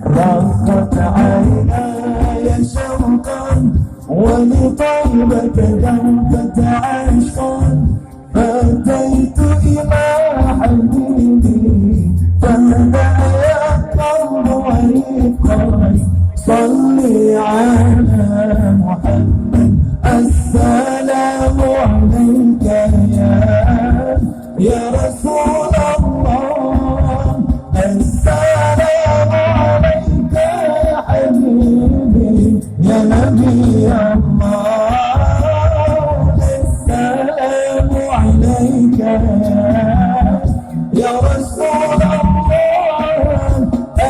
رقت عيناي شوقا ولطيبة ذنبت عشقا فأتيت إلى حبيبي فهدى يا قلب ورقا صلي على محمد السلام عليك يا رسول الله السلام عليك يا حبيبي يا نبي الله السلام عليك يا رسول الله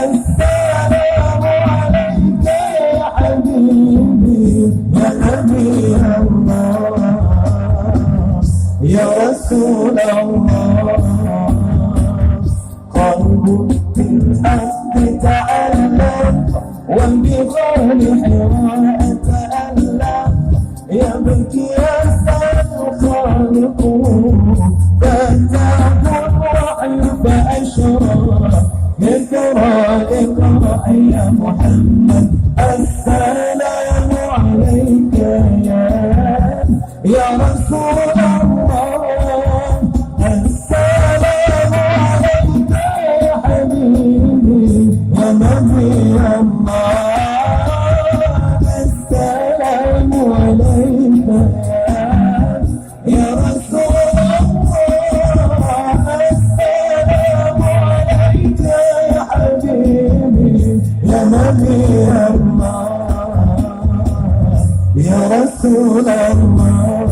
السلام عليك يا حبيبي يا نبي الله يا رسول الله قلب بالحق تعلق وبغار حراء تألق يبكي يسأل خالقه فتاه الوحي فأشرى اقرأ يا محمد السلام عليك يا رسول الله السلام عليك يا حبيبي يا نبي الله السلام عليك يا رسول الله السلام عليك يا حبيبي يا نبي الله يا رسول الله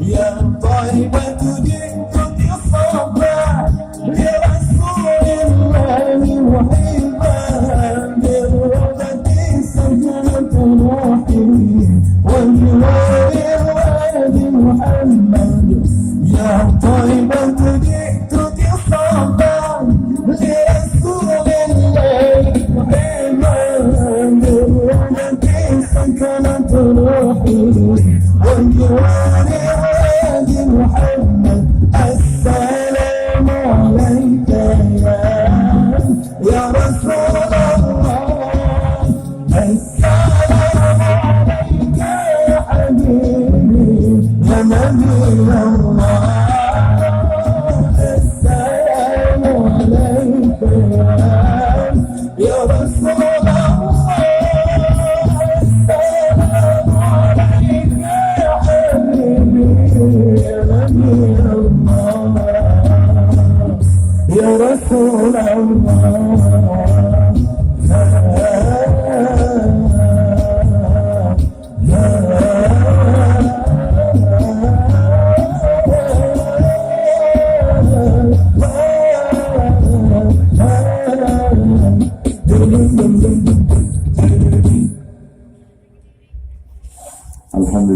يا طيبة جئت الصباح لرسول الله محبا بالرغبة سجنة روحي وجوار الوالد محمد يا طيبة جئت الصباح لرسول الله محبا بالرغبة سكنت روحي وجوار الوالد محمد السلام عليك يا رسول الله السلام عليك يا حبيبي يا نبي الله السلام عليك يا رسول الله السلام عليك يا حبيبي يا نبي الله يا رسول الله